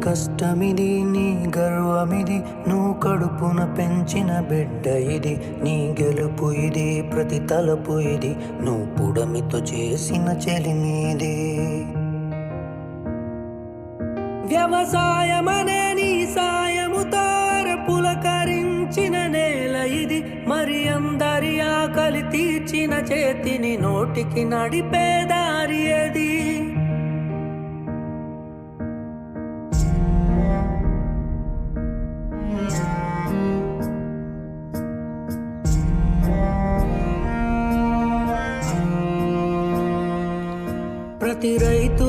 కష్టమిది నీ గర్వమిది నువ్వు కడుపున పెంచిన బిడ్డ ఇది నీ గెలుపు ఇది ప్రతి తలపు ఇది నువ్వు పుడమితో చేసిన చెలిమీది వ్యవసాయమనే నీ సాయముతో పులకరించిన నేల ఇది మరి అందరి ఆకలి తీర్చిన చేతిని నోటికి నడిపే దారి అది ప్రతి రైతు